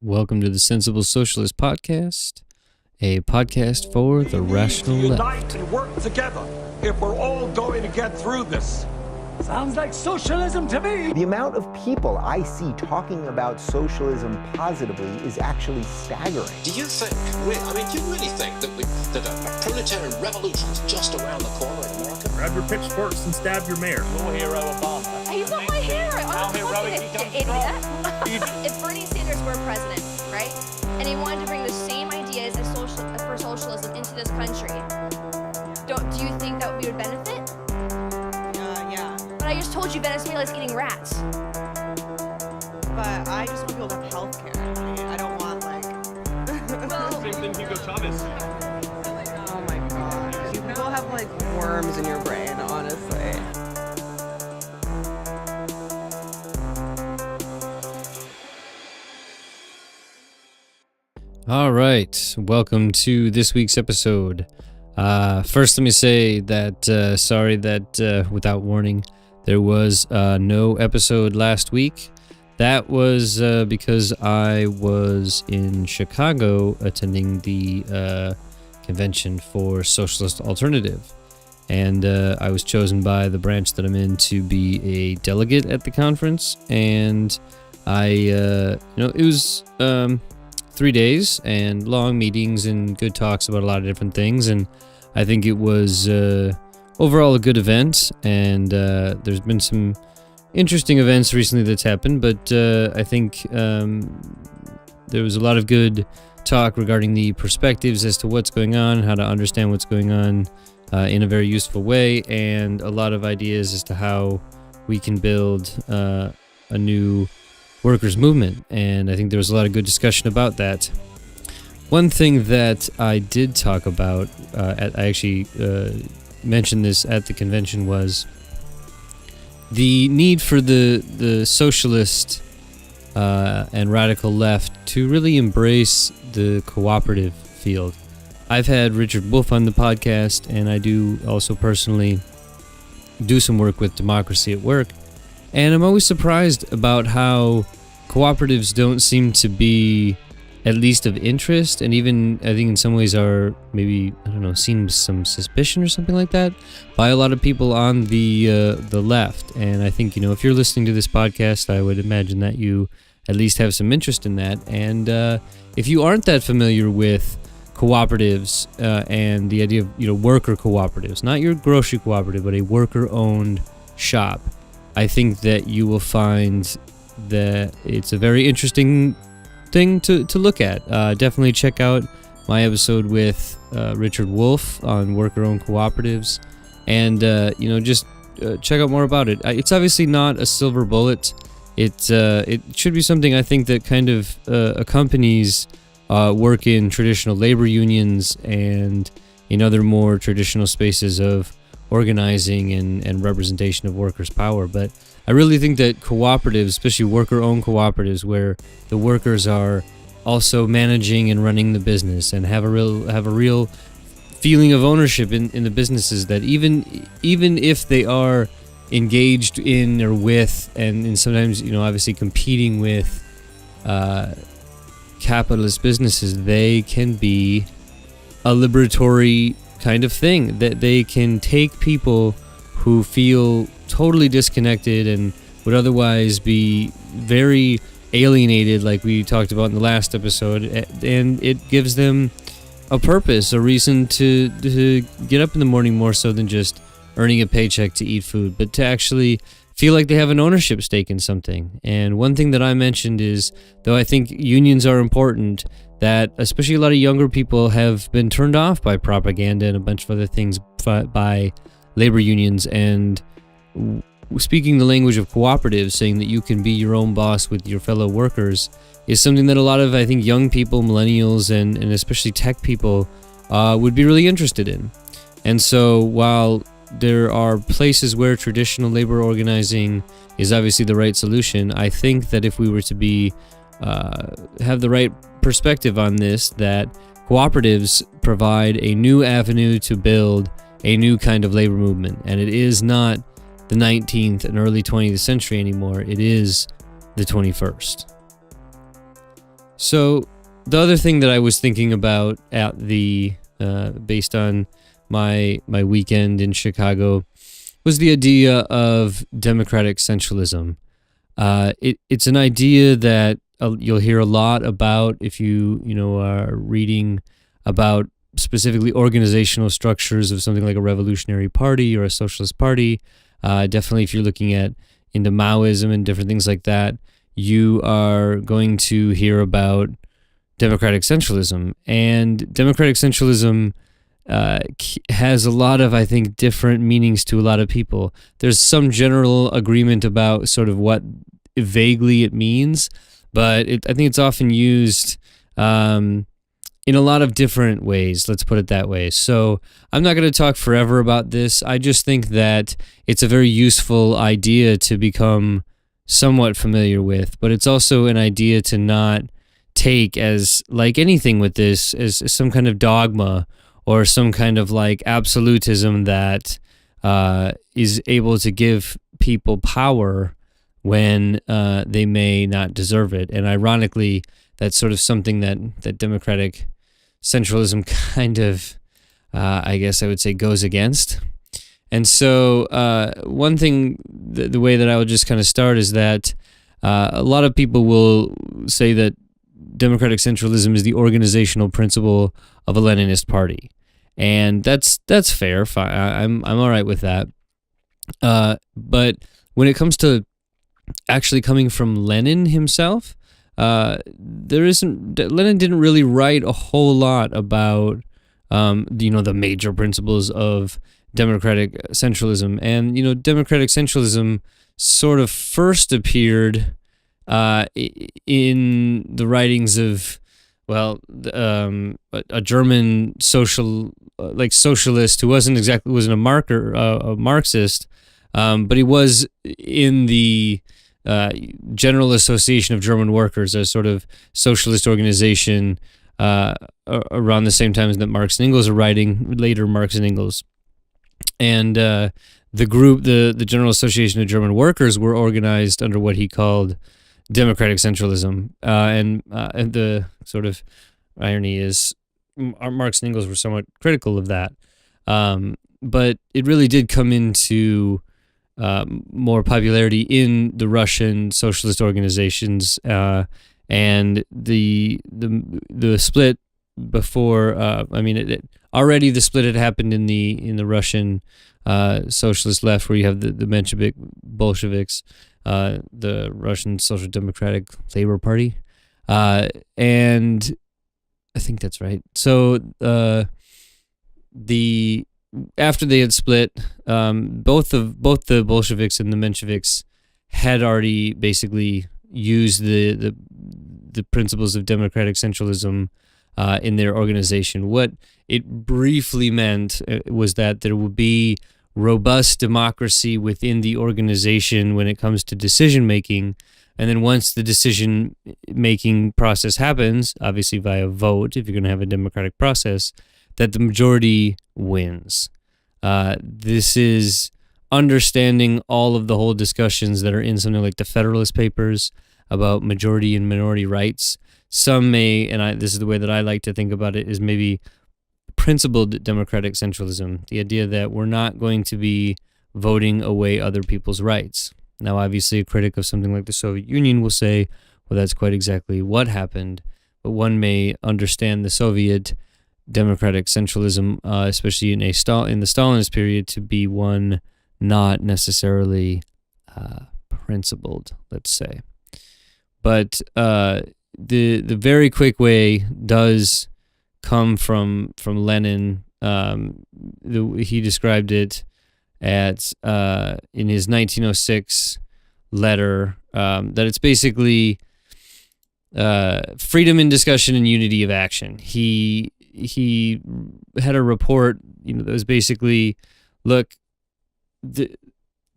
Welcome to the Sensible Socialist Podcast, a podcast for the rational left. Unite and work together if we're all going to get through this. Sounds like socialism to me. The amount of people I see talking about socialism positively is actually staggering. Do you think, do you really think that a proletarian revolution is just around the corner in America? Grab your pitchforks and stab your mayor. War hero Obama. He's not my hero. How heroic he comes Idiot. If Bernie Sanders were president, right, and he wanted to bring the same ideas for socialism into this country, do you think that we would benefit? Yeah. But I just told you Venezuela's eating rats. But I just want people to have health care. I don't want, Same thing Hugo Chavez. oh my god. You people have, worms in your brain, honestly. All right, welcome to this week's episode. First, let me say that sorry that without warning, there was no episode last week. That was because I was in Chicago attending the convention for Socialist Alternative. And I was chosen by the branch that I'm in to be a delegate at the conference. And it was 3 days and long meetings and good talks about a lot of different things. And I think it was overall a good event. And there's been some interesting events recently that's happened. But I think there was a lot of good talk regarding the perspectives as to what's going on, how to understand what's going on in a very useful way, and a lot of ideas as to how we can build a new workers' movement. And I think there was a lot of good discussion about that. One thing that I did talk about, I actually mentioned this at the convention, was the need for the socialist and radical left to really embrace the cooperative field. I've had Richard Wolff on the podcast, and I do also personally do some work with Democracy at Work. And I'm always surprised about how cooperatives don't seem to be at least of interest, and even I think in some ways are maybe, seen some suspicion or something like that by a lot of people on the left. And I think, if you're listening to this podcast, I would imagine that you at least have some interest in that. And if you aren't that familiar with cooperatives and the idea of worker cooperatives, not your grocery cooperative, but a worker-owned shop, I think that you will find that it's a very interesting thing to look at. Definitely check out my episode with Richard Wolff on worker-owned cooperatives, and just check out more about it. It's obviously not a silver bullet. It should be something I think that kind of accompanies work in traditional labor unions and in other more traditional spaces of organizing and representation of workers' power. But I really think that cooperatives, especially worker-owned cooperatives, where the workers are also managing and running the business and have a real feeling of ownership in the businesses, that even if they are engaged in or with and sometimes obviously competing with capitalist businesses, they can be a liberatory kind of thing, that they can take people who feel totally disconnected and would otherwise be very alienated, like we talked about in the last episode, and it gives them a purpose, a reason to get up in the morning, more so than just earning a paycheck to eat food, but to actually feel like they have an ownership stake in something. And one thing that I mentioned is, though I think unions are important, that especially a lot of younger people have been turned off by propaganda and a bunch of other things by labor unions, and speaking the language of cooperatives, saying that you can be your own boss with your fellow workers, is something that a lot of, I think, young people, millennials, and especially tech people would be really interested in. And so while there are places where traditional labor organizing is obviously the right solution, I think that if we were to be have the right perspective on this, that cooperatives provide a new avenue to build a new kind of labor movement. And it is not the 19th and early 20th century anymore. It is the 21st. So the other thing that I was thinking about at based on my weekend in Chicago was the idea of democratic centralism. It's an idea that you'll hear a lot about if you are reading about specifically organizational structures of something like a revolutionary party or a socialist party. Definitely if you're looking into Maoism and different things like that, you are going to hear about democratic centralism. And democratic centralism has a lot of, I think, different meanings to a lot of people. There's some general agreement about sort of what vaguely it means, but I think it's often used in a lot of different ways, let's put it that way. So I'm not going to talk forever about this. I just think that it's a very useful idea to become somewhat familiar with, but it's also an idea to not take as, like anything with this, as some kind of dogma or some kind of like absolutism that is able to give people power when they may not deserve it. And ironically, that's sort of something that democratic centralism kind of, I guess I would say, goes against. And so one thing, the way that I would just kind of start is that a lot of people will say that democratic centralism is the organizational principle of a Leninist party. And that's fair. I'm all right with that. But when it comes to actually coming from Lenin himself, Lenin didn't really write a whole lot about the major principles of democratic centralism. And democratic centralism sort of first appeared in the writings of a German socialist who wasn't a Marxist, but he was in the General Association of German Workers, a sort of socialist organization around the same time that Marx and Engels are writing, later Marx and Engels. And the group, the General Association of German Workers, were organized under what he called democratic centralism. And the sort of irony is Marx and Engels were somewhat critical of that. But it really did come into more popularity in the Russian socialist organizations, and the split before. Already the split had happened in the Russian socialist left, where you have the Menshevik Bolsheviks, the Russian Social Democratic Labor Party, and I think that's right. So after they had split, both the Bolsheviks and the Mensheviks had already basically used the principles of democratic centralism in their organization. What it briefly meant was that there would be robust democracy within the organization when it comes to decision making, and then once the decision making process happens, obviously via vote, if you're going to have a democratic process, that the majority wins. This is understanding all of the whole discussions that are in something like the Federalist Papers about majority and minority rights. Some may, and this is the way that I like to think about it, is maybe principled democratic centralism, the idea that we're not going to be voting away other people's rights. Now, obviously, a critic of something like the Soviet Union will say, well, that's quite exactly what happened, but one may understand the Soviet democratic centralism, especially in the Stalinist period, to be one not necessarily principled, let's say. But the very quick way does come from Lenin. He described it in his 1906 letter that it's basically freedom in discussion and unity of action. He had a report, that was basically, look,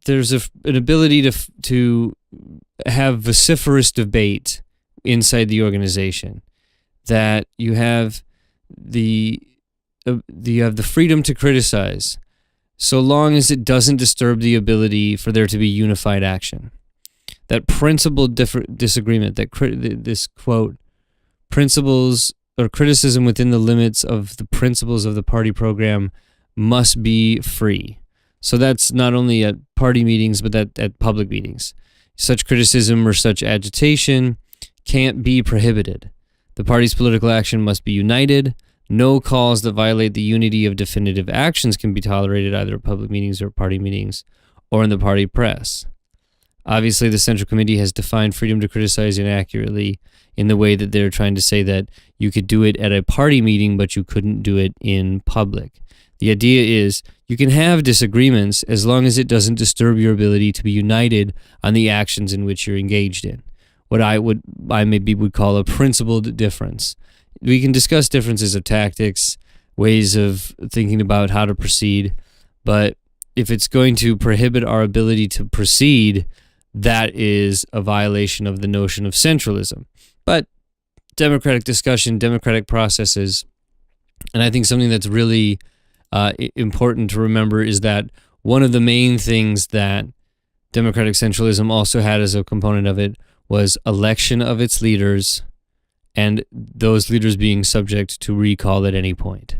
there's an ability to have vociferous debate inside the organization, that you have the freedom to criticize, so long as it doesn't disturb the ability for there to be unified action. That principled disagreement, this quote, principles or criticism within the limits of the principles of the party program must be free. So that's not only at party meetings, but at public meetings. Such criticism or such agitation can't be prohibited. The party's political action must be united. No calls that violate the unity of definitive actions can be tolerated either at public meetings or party meetings or in the party press. Obviously, the Central Committee has defined freedom to criticize inaccurately in the way that they're trying to say that you could do it at a party meeting, but you couldn't do it in public. The idea is you can have disagreements as long as it doesn't disturb your ability to be united on the actions in which you're engaged in. What I maybe would call a principled difference. We can discuss differences of tactics, ways of thinking about how to proceed, but if it's going to prohibit our ability to proceed, that is a violation of the notion of centralism. But democratic discussion, democratic processes, and I think something that's really important to remember is that one of the main things that democratic centralism also had as a component of it was election of its leaders, and those leaders being subject to recall at any point.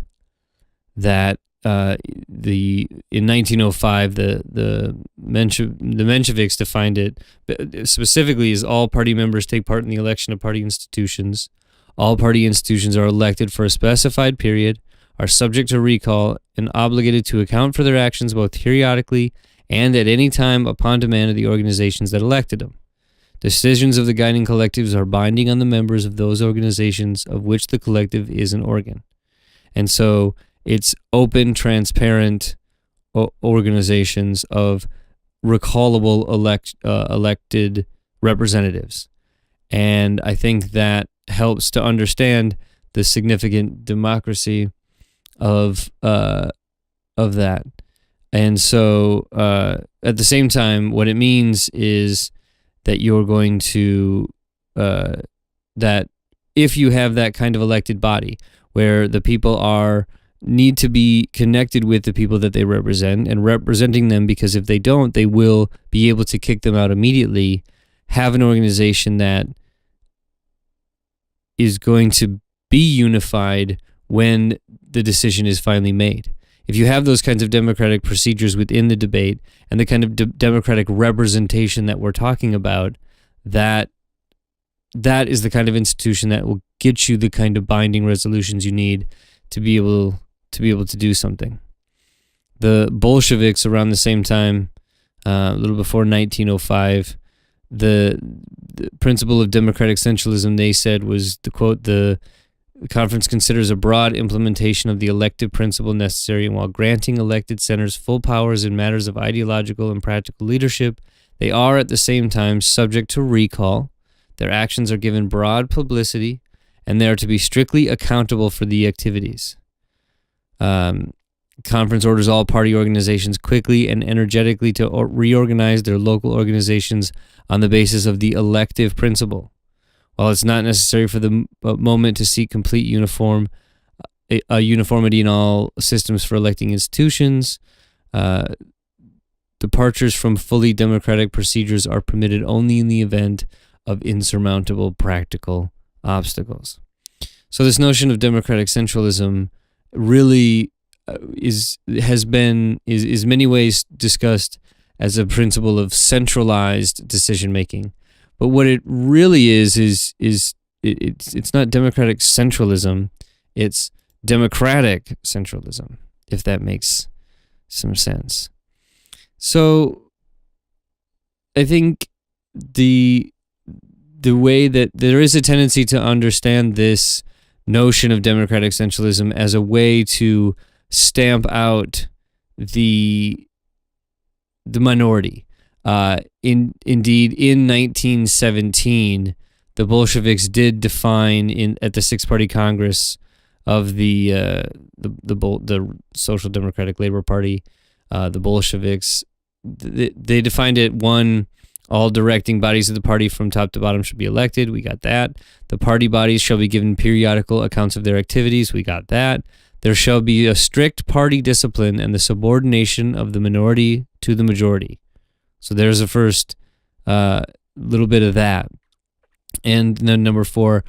That in 1905 the Mensheviks defined it specifically as all party members take part in the election of party institutions. All party institutions are elected for a specified period, are subject to recall, and obligated to account for their actions both periodically and at any time upon demand of the organizations that elected them. Decisions of the guiding collectives are binding on the members of those organizations of which the collective is an organ. And so it's open, transparent organizations of recallable elected representatives. And I think that helps to understand the significant democracy of that. And so at the same time, what it means is that you're going to, that if you have that kind of elected body where the people need to be connected with the people that they represent and representing them, because if they don't, they will be able to kick them out immediately, have an organization that is going to be unified when the decision is finally made. If you have those kinds of democratic procedures within the debate and the kind of democratic representation that we're talking about, that is the kind of institution that will get you the kind of binding resolutions you need to be able to do something. The Bolsheviks around the same time, a little before 1905, the principle of democratic centralism, they said, was the quote, the conference considers a broad implementation of the elective principle necessary, and while granting elected senators full powers in matters of ideological and practical leadership, they are at the same time subject to recall. Their actions are given broad publicity, and they are to be strictly accountable for the activities. Conference orders all party organizations quickly and energetically to reorganize their local organizations on the basis of the elective principle. While it's not necessary for the moment to seek complete uniformity in all systems for electing institutions, departures from fully democratic procedures are permitted only in the event of insurmountable practical obstacles. So this notion of democratic centralism really is many ways discussed as a principle of centralized decision making. But what it really is it's not democratic centralism, it's democratic centralism, if that makes some sense. So I think the way that there is a tendency to understand this notion of democratic centralism as a way to stamp out the minority. Indeed, in 1917, the Bolsheviks did define at the Sixth Party Congress of the Social Democratic Labor Party, the Bolsheviks. They defined it: one, all directing bodies of the party from top to bottom should be elected. We got that. The party bodies shall be given periodical accounts of their activities. We got that. There shall be a strict party discipline and the subordination of the minority to the majority. So there's the first little bit of that. And then number 4,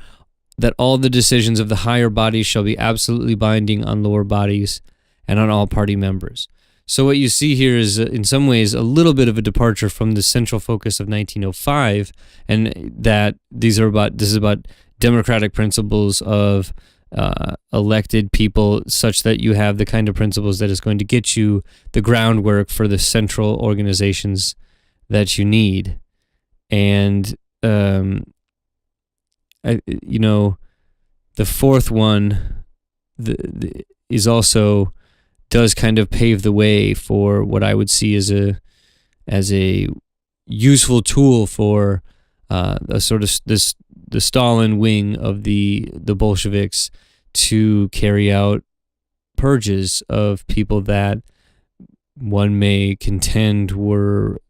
that all the decisions of the higher bodies shall be absolutely binding on lower bodies and on all party members. So what you see here is, in some ways, a little bit of a departure from the central focus of 1905, and that this is about democratic principles of elected people, such that you have the kind of principles that is going to get you the groundwork for the central organizations that you need. And the fourth one is also does kind of pave the way for what I would see as a useful tool for a sort of the Stalin wing of the Bolsheviks to carry out purges of people that one may contend were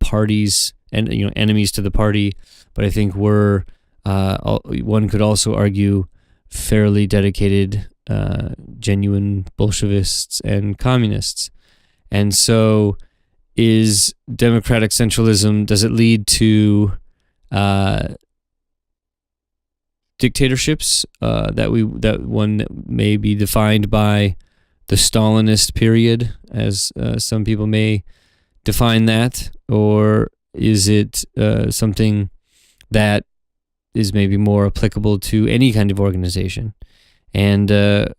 parties and enemies to the party, but I think were one could also argue fairly dedicated, genuine Bolshevists and communists. And so, is democratic centralism, does it lead to dictatorships that one may be defined by the Stalinist period, as some people may define that, or is it something that is maybe more applicable to any kind of organization? And the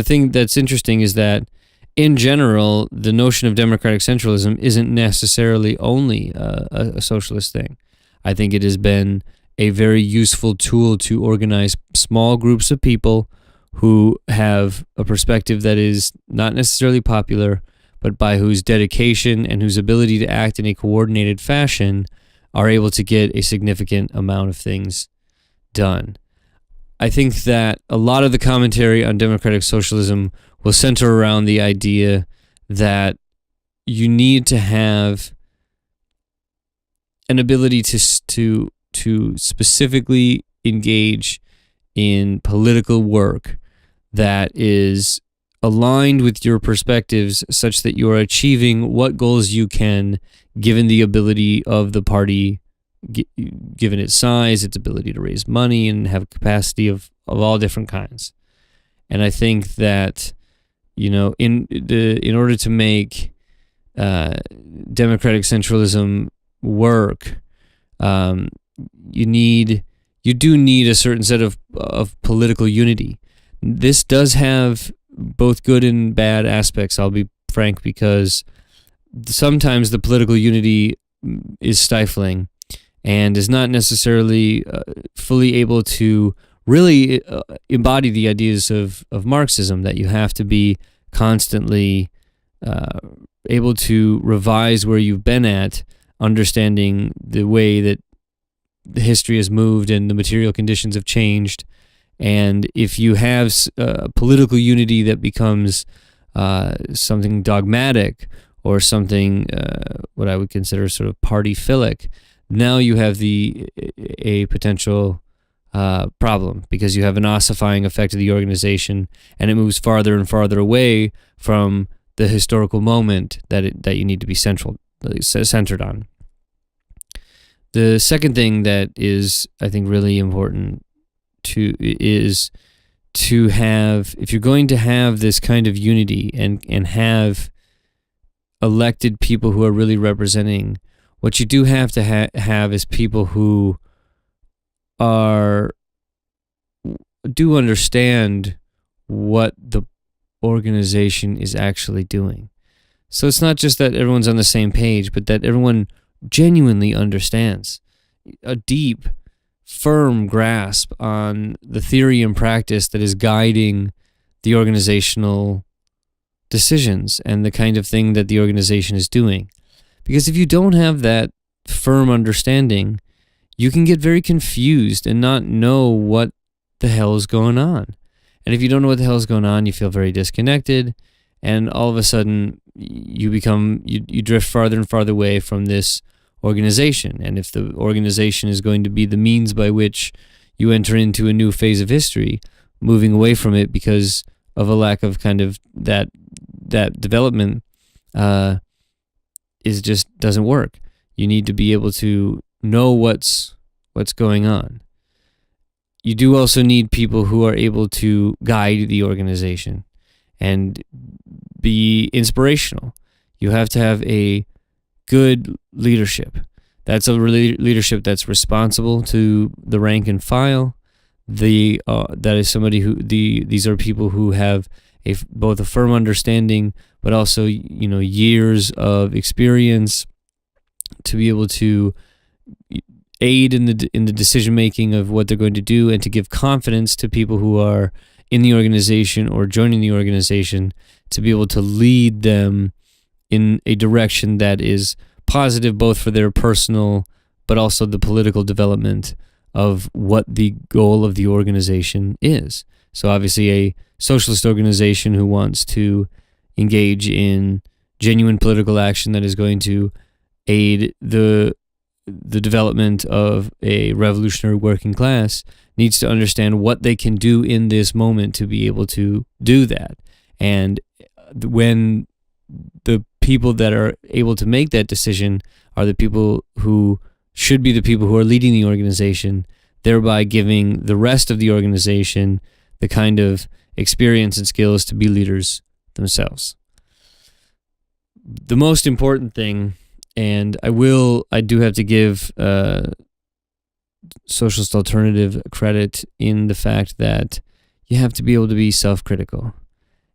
thing that's interesting is that in general, the notion of democratic centralism isn't necessarily only a socialist thing. I think it has been a very useful tool to organize small groups of people who have a perspective that is not necessarily popular, but by whose dedication and whose ability to act in a coordinated fashion are able to get a significant amount of things done. I think that a lot of the commentary on democratic socialism will center around the idea that you need to have an ability to specifically engage in political work that is aligned with your perspectives, such that you are achieving what goals you can, given the ability of the party, given its size, its ability to raise money, and have capacity of all different kinds. And I think that, in order to make democratic centralism work, you do need a certain set of political unity. This does have both good and bad aspects, I'll be frank, because sometimes the political unity is stifling and is not necessarily fully able to really embody the ideas of Marxism, that you have to be constantly able to revise where you've been at, understanding the way that the history has moved and the material conditions have changed. And if you have political unity that becomes something dogmatic or something what I would consider sort of party-philic, now you have a potential problem, because you have an ossifying effect of the organization, and it moves farther and farther away from the historical moment that you need to be centered on. The second thing that is, I think, really important is to have, if you're going to have this kind of unity and have elected people who are really representing, what you do have to have is people who do understand what the organization is actually doing. So it's not just that everyone's on the same page, but that everyone genuinely understands a deep, firm grasp on the theory and practice that is guiding the organizational decisions and the kind of thing that the organization is doing. Because if you don't have that firm understanding, you can get very confused and not know what the hell is going on. And if you don't know what the hell is going on, you feel very disconnected, and all of a sudden you drift farther and farther away from this organization. And if the organization is going to be the means by which you enter into a new phase of history, moving away from it because of a lack of kind of that development is just doesn't work. You need to be able to know what's going on. you do also need people who are able to guide the organization and be inspirational. You have to have a good leadership. That's a leadership that's responsible to the rank and file. That is somebody who these are people who have both a firm understanding, but also years of experience to be able to aid in the decision making of what they're going to do, and to give confidence to people who are in the organization or joining the organization to be able to lead them in a direction that is positive both for their personal but also the political development of what the goal of the organization is. So obviously a socialist organization who wants to engage in genuine political action that is going to aid the development of a revolutionary working class needs to understand what they can do in this moment to be able to do that. And when the people that are able to make that decision are the people who should be the people who are leading the organization, thereby giving the rest of the organization the kind of experience and skills to be leaders themselves. The most important thing, and I do have to give Socialist Alternative credit in the fact that you have to be able to be self-critical.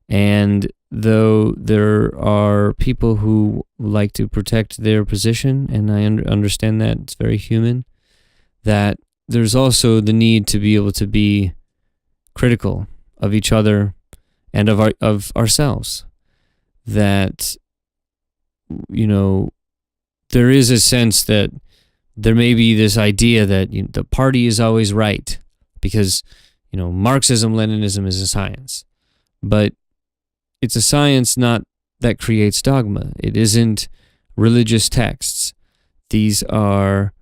And though there are people who like to protect their position, and I understand that, it's very human, that there's also the need to be able to be critical of each other and of ourselves. That, there is a sense that there may be this idea that the party is always right because, Marxism, Leninism is a science. But it's a science not that creates dogma. It isn't religious texts. These are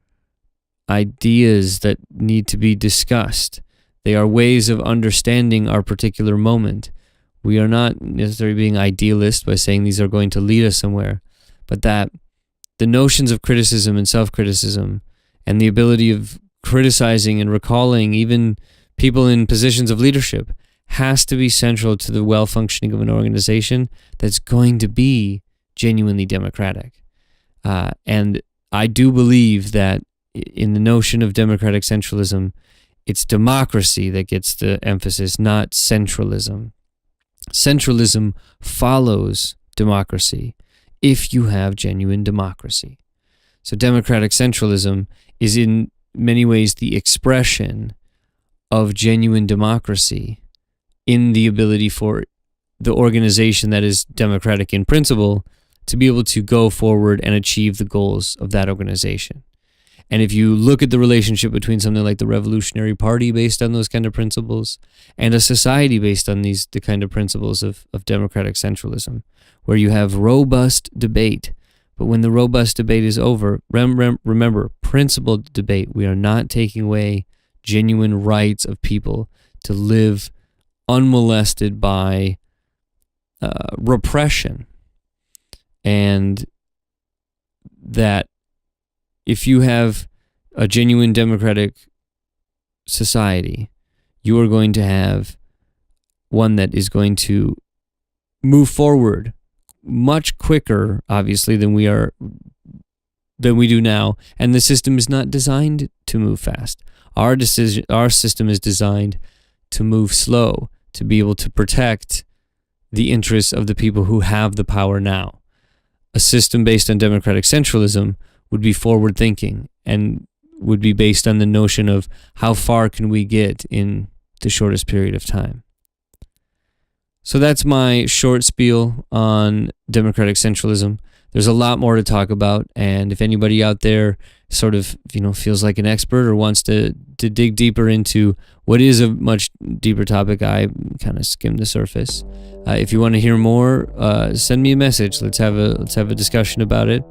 ideas that need to be discussed. They are ways of understanding our particular moment. We are not necessarily being idealist by saying these are going to lead us somewhere, but that the notions of criticism and self-criticism and the ability of criticizing and recalling even people in positions of leadership has to be central to the well-functioning of an organization that's going to be genuinely democratic. And I do believe that in the notion of democratic centralism, it's democracy that gets the emphasis, not centralism. Centralism follows democracy if you have genuine democracy. So democratic centralism is in many ways the expression of genuine democracy in the ability for the organization that is democratic in principle to be able to go forward and achieve the goals of that organization. And if you look at the relationship between something like the Revolutionary Party based on those kind of principles and a society based on the kind of principles of democratic centralism, where you have robust debate, but when the robust debate is over, remember, principled debate, we are not taking away genuine rights of people to live unmolested by repression. And that if you have a genuine democratic society, you are going to have one that is going to move forward much quicker, obviously, than we do now. And the system is not designed to move fast. Our system is designed to move slow, to be able to protect the interests of the people who have the power now. A system based on democratic centralism would be forward-thinking and would be based on the notion of how far can we get in the shortest period of time. So that's my short spiel on democratic centralism. There's a lot more to talk about, and if anybody out there sort of feels like an expert or wants to dig deeper into what is a much deeper topic, I kind of skimmed the surface. If you want to hear more, send me a message. Let's have a discussion about it.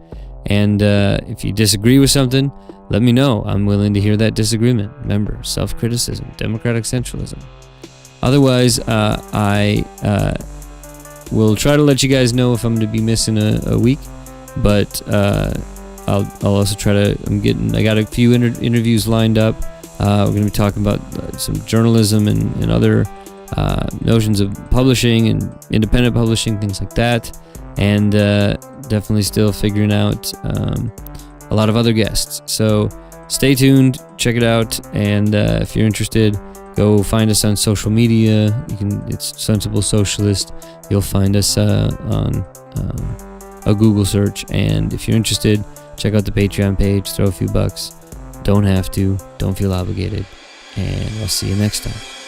And if you disagree with something, let me know. I'm willing to hear that disagreement. Remember, self-criticism, democratic centralism. Otherwise, I will try to let you guys know if I'm going to be missing a week, but I'll also try to. I got a few interviews lined up. We're going to be talking about some journalism and other notions of publishing and independent publishing, things like that. And definitely still figuring out a lot of other guests. So stay tuned, check it out, and if you're interested, go find us on social media. It's Sensible Socialist. You'll find us on a Google search, and if you're interested, check out the Patreon page, throw a few bucks. Don't have to, don't feel obligated, and I'll see you next time.